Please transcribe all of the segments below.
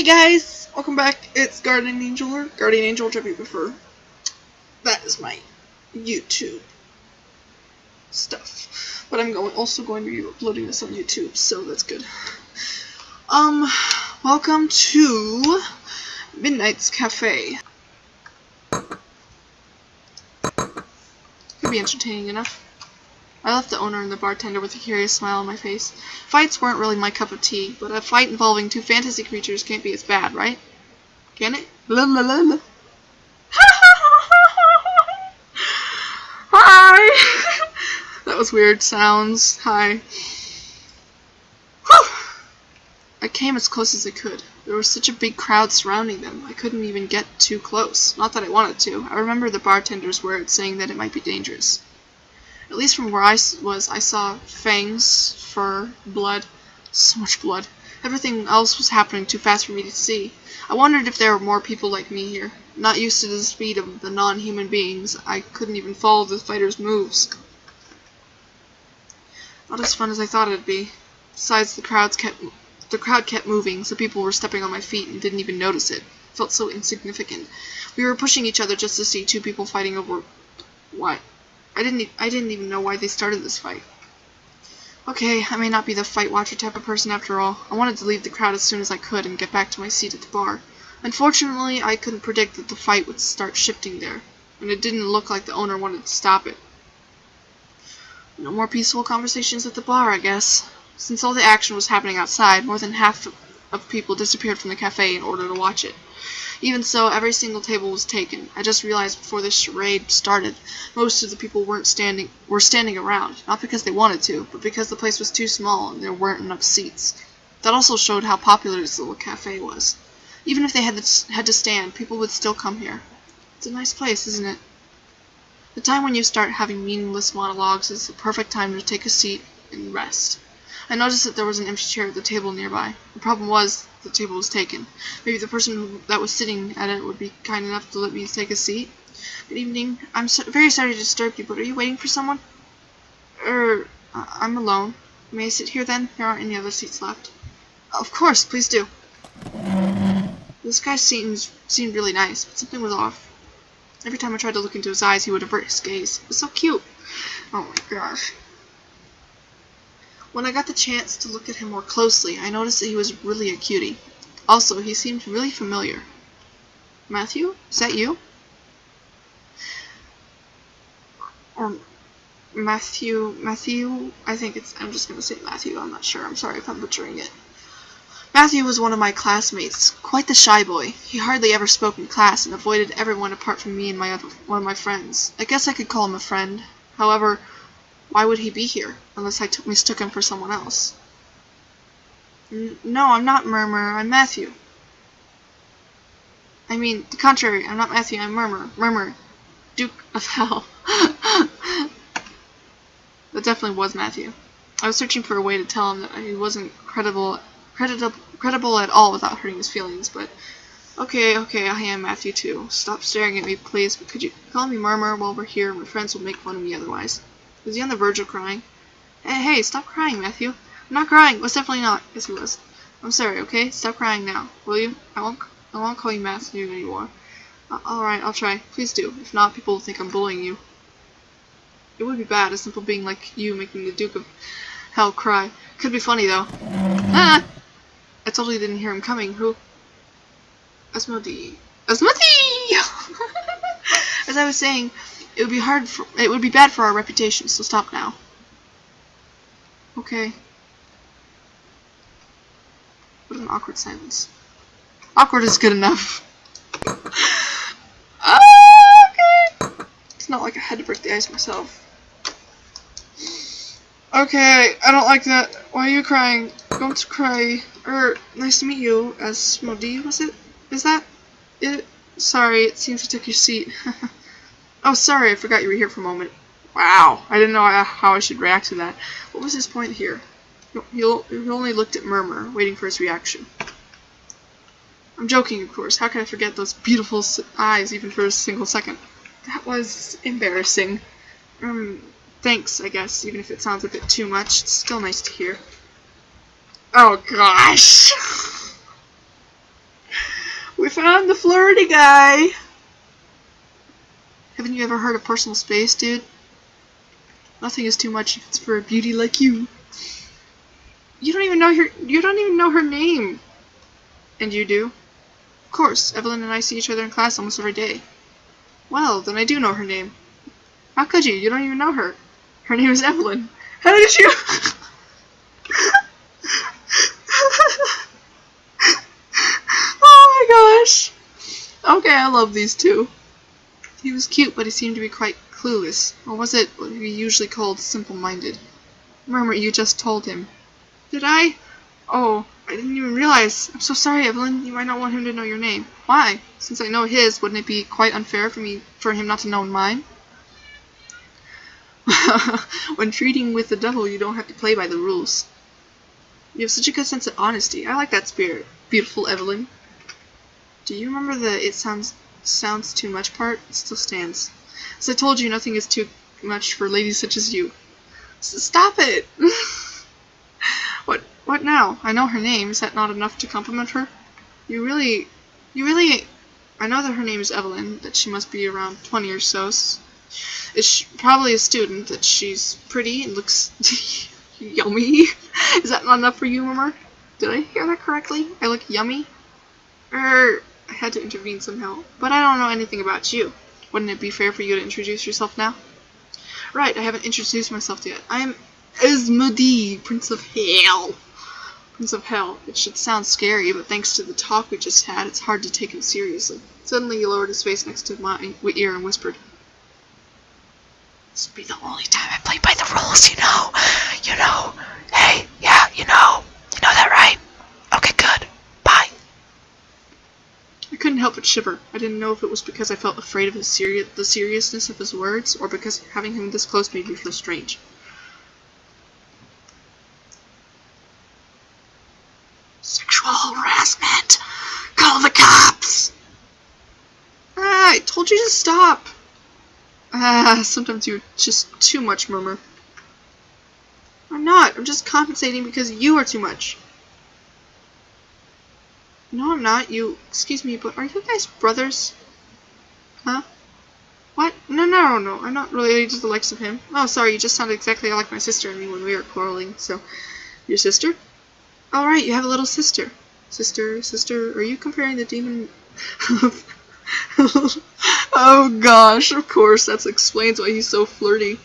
Hey guys, welcome back. It's Guardian Angel, or Guardian Angel, whichever you prefer. That is my YouTube stuff. But I'm also going to be uploading this on YouTube, so that's good. Welcome to Midnight's Cafe. Could be entertaining enough. I left the owner and the bartender with a curious smile on my face. Fights weren't really my cup of tea, but a fight involving two fantasy creatures can't be as bad, right? Can it? La la la la. Hi! That was weird sounds. Hi. Whew! I came as close as I could. There was such a big crowd surrounding them, I couldn't even get too close. Not that I wanted to. I remember the bartender's words saying that it might be dangerous. At least from where I was, I saw fangs, fur, blood. So much blood. Everything else was happening too fast for me to see. I wondered if there were more people like me here. Not used to the speed of the non-human beings, I couldn't even follow the fighters' moves. Not as fun as I thought it'd be. Besides, the crowd kept moving, so people were stepping on my feet and didn't even notice it. It felt so insignificant. We were pushing each other just to see two people fighting over what? I didn't even know why they started this fight. Okay, I may not be the fight watcher type of person after all. I wanted to leave the crowd as soon as I could and get back to my seat at the bar. Unfortunately, I couldn't predict that the fight would start shifting there, and it didn't look like the owner wanted to stop it. No more peaceful conversations at the bar, I guess. Since all the action was happening outside, more than half of people disappeared from the cafe in order to watch it. Even so, every single table was taken. I just realized before this charade started, most of the people were standing around, not because they wanted to, but because the place was too small and there weren't enough seats. That also showed how popular this little cafe was. Even if they had to stand, people would still come here. It's a nice place, isn't it? The time when you start having meaningless monologues is the perfect time to take a seat and rest. I noticed that there was an empty chair at the table nearby. The problem was, the table was taken. Maybe the person that was sitting at it would be kind enough to let me take a seat. Good evening. I'm very sorry to disturb you, but are you waiting for someone? I'm alone. May I sit here then? There aren't any other seats left. Of course, please do. This guy seemed really nice, but something was off. Every time I tried to look into his eyes, he would avert his gaze. It was so cute. Oh my gosh. When I got the chance to look at him more closely, I noticed that he was really a cutie. Also, he seemed really familiar. Matthew? Is that you? Or Matthew? I think I'm just gonna say Matthew, I'm not sure. I'm sorry if I'm butchering it. Matthew was one of my classmates, quite the shy boy. He hardly ever spoke in class and avoided everyone apart from me and one of my friends. I guess I could call him a friend. However, why would he be here, unless I mistook him for someone else? No, I'm not Murmur, I'm Matthew. I mean, the contrary, I'm not Matthew, I'm Murmur. Murmur, Duke of Hell. That definitely was Matthew. I was searching for a way to tell him that he wasn't credible at all without hurting his feelings, but okay, I am Matthew too. Stop staring at me, please, but could you call me Murmur while we're here? My friends will make fun of me otherwise. Was he on the verge of crying? Hey, stop crying, Matthew. I'm not crying. Most definitely not. Yes, he was. I'm sorry, okay? Stop crying now, will you? I won't call you Matthew anymore. Alright, I'll try. Please do. If not, people will think I'm bullying you. It would be bad, a simple being like you making the Duke of Hell cry. Could be funny, though. Ah! I totally didn't hear him coming. Who? Asmodee. Asmodee! As I was saying, it would be bad for our reputation, so stop now. Okay. What an awkward silence. Awkward is good enough. Okay. It's not like I had to break the ice myself. Okay, I don't like that. Why are you crying? Don't cry. Nice to meet you, Asmodee, was it? Is that it? Sorry, it seems I took your seat. Oh, sorry, I forgot you were here for a moment. Wow, I didn't know how I should react to that. What was his point here? He only looked at Murmur, waiting for his reaction. I'm joking, of course. How can I forget those beautiful eyes even for a single second? That was embarrassing. Thanks, I guess, even if it sounds a bit too much. It's still nice to hear. Oh, gosh! found the flirty guy! Haven't you ever heard of personal space, dude? Nothing is too much if it's for a beauty like you. You don't even know her name. And you do? Of course, Evelyn and I see each other in class almost every day. Well, then I do know her name. How could you? You don't even know her. Her name is Evelyn. How did you? Oh my gosh. Okay, I love these two. He was cute, but he seemed to be quite clueless. Or was it what we usually called simple-minded? Murmur, you just told him. Did I? Oh, I didn't even realize. I'm so sorry, Evelyn. You might not want him to know your name. Why? Since I know his, wouldn't it be quite unfair for him not to know mine? When treating with the devil, you don't have to play by the rules. You have such a good sense of honesty. I like that spirit. Beautiful Evelyn. Do you remember the it sounds too much part? It still stands. As I told you, nothing is too much for ladies such as you. Stop it! What now? I know her name. Is that not enough to compliment her? You really... I know that her name is Evelyn, that she must be around 20 or so. Is probably a student, that she's pretty and looks yummy. Is that not enough for you, Murmur? Did I hear that correctly? I look yummy? I had to intervene somehow. But I don't know anything about you. Wouldn't it be fair for you to introduce yourself now? Right, I haven't introduced myself yet. I am Asmodee, Prince of Hell. Prince of Hell. It should sound scary, but thanks to the talk we just had, it's hard to take him seriously. Suddenly he lowered his face next to my ear and whispered, "This will be the only time I play by the rules, you know. You know. Hey, yeah, you know. You know that, right? Okay, good. Bye." I couldn't help but shiver. I didn't know if it was because I felt afraid of the seriousness of his words, or because having him this close made me feel strange. Sexual harassment! Call the cops! Ah, I told you to stop! Ah, sometimes you're just too much, Murmur. I'm not. I'm just compensating because you are too much. No, I'm not. Excuse me, but are you guys brothers? Huh? What? No. I'm not related to the likes of him. Oh, sorry, you just sounded exactly like my sister and me when we were quarreling, so... Your sister? All right, you have a little sister. Sister, are you comparing the demon of... Oh gosh, of course, that explains why he's so flirty.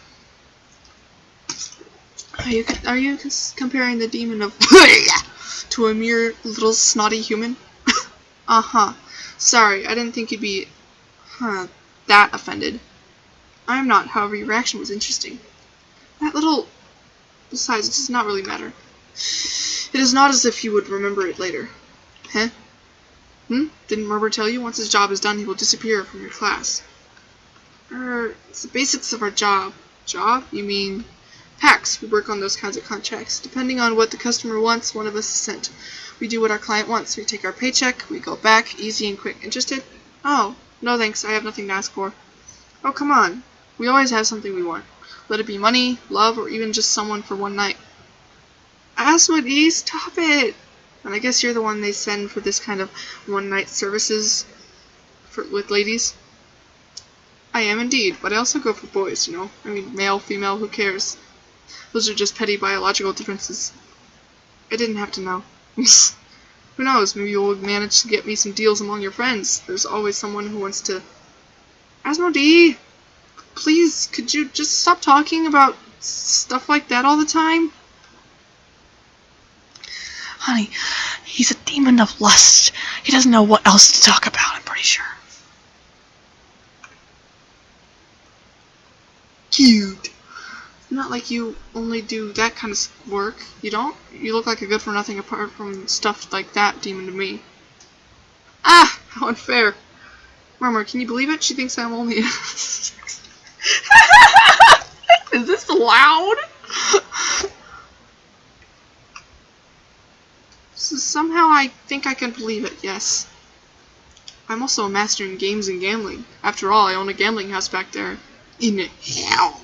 Are you comparing the demon of to a mere little snotty human? Uh-huh. Sorry, I didn't think you'd be that offended. I'm not, however, your reaction was interesting. Besides, it does not really matter. It is not as if you would remember it later. Huh? Didn't Murmur tell you? Once his job is done, he will disappear from your class. It's the basics of our job. Job? You mean... PAX. We work on those kinds of contracts. Depending on what the customer wants, one of us is sent. We do what our client wants. We take our paycheck, we go back, easy and quick. Interested? Oh, no thanks, I have nothing to ask for. Oh, come on. We always have something we want. Let it be money, love, or even just someone for one night. Asmodee, stop it! And I guess you're the one they send for this kind of one-night services with ladies? I am indeed, but I also go for boys, you know? I mean, male, female, who cares? Those are just petty biological differences. I didn't have to know. Who knows, maybe you'll manage to get me some deals among your friends. There's always someone who wants to... Asmodee! Please, could you just stop talking about stuff like that all the time? Honey, he's a demon of lust. He doesn't know what else to talk about, I'm pretty sure. Cute. Not like you only do that kind of work. You don't? You look like a good-for-nothing apart from stuff like that demon to me. Ah! How unfair. Murmur, can you believe it? She thinks I'm only... Is this loud? So somehow I think I can believe it, yes. I'm also a master in games and gambling. After all, I own a gambling house back there. In hell.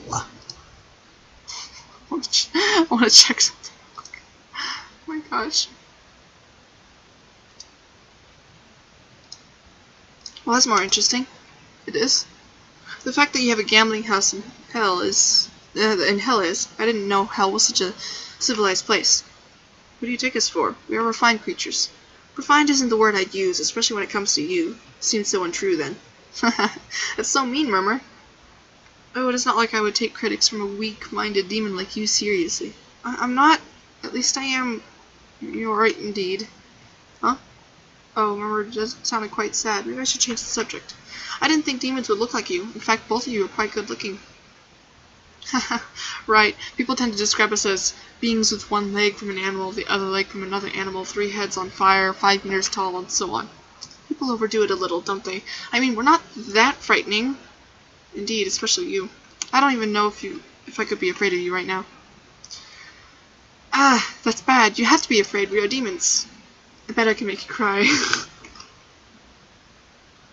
I want to check something. Oh my gosh. Well, that's more interesting. It is. The fact that you have a gambling house in hell is... I didn't know hell was such a civilized place. What do you take us for? We are refined creatures. Refined isn't the word I'd use, especially when it comes to you. Seems so untrue, then. That's so mean, Murmur. Oh, it is not like I would take critics from a weak-minded demon like you seriously. I'm not. At least I am. You're right, indeed. Huh? Oh, Murmur just sounded quite sad. Maybe I should change the subject. I didn't think demons would look like you. In fact, both of you are quite good-looking. Right. People tend to describe us as beings with one leg from an animal, the other leg from another animal, 3 heads on fire, 5 meters tall, and so on. People overdo it a little, don't they? I mean, we're not that frightening. Indeed, especially you. I don't even know if I could be afraid of you right now. Ah, that's bad. You have to be afraid. We are demons. I bet I can make you cry.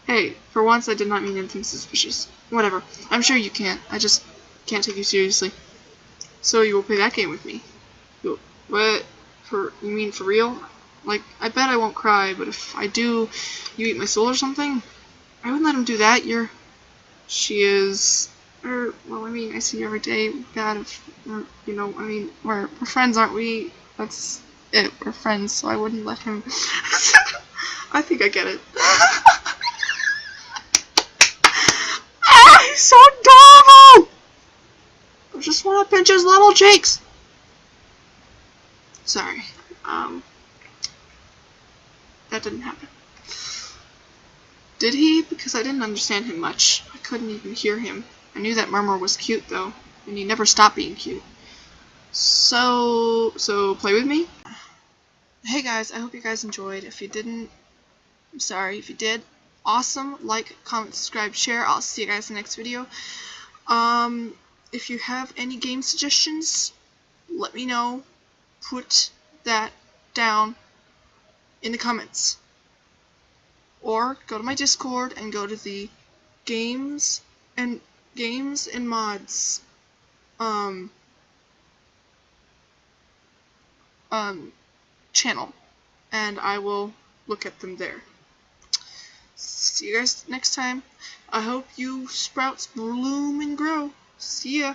Hey, for once I did not mean anything suspicious. Whatever. I'm sure you can't. I just can't take you seriously. So you will play that game with me? What? You mean for real? Like, I bet I won't cry, but if I do, you eat my soul or something? I wouldn't let him do that. She is... well, I mean, I see you every day. God, I mean, we're friends, aren't we? That's it. We're friends, so I wouldn't let him... I think I get it. He's so adorable! I just want to pinch his little cheeks. Sorry. That didn't happen. Did he? Because I didn't understand him much. I couldn't even hear him. I knew that Murmur was cute, though, and he never stopped being cute. So play with me? Hey guys, I hope you guys enjoyed. If you didn't, I'm sorry. If you did, awesome. Like, comment, subscribe, share. I'll see you guys in the next video. If you have any game suggestions, let me know. Put that down in the comments. Or go to my Discord and go to the games and mods channel, and I will look at them there. See you guys next time. I hope you sprouts bloom and grow. See ya.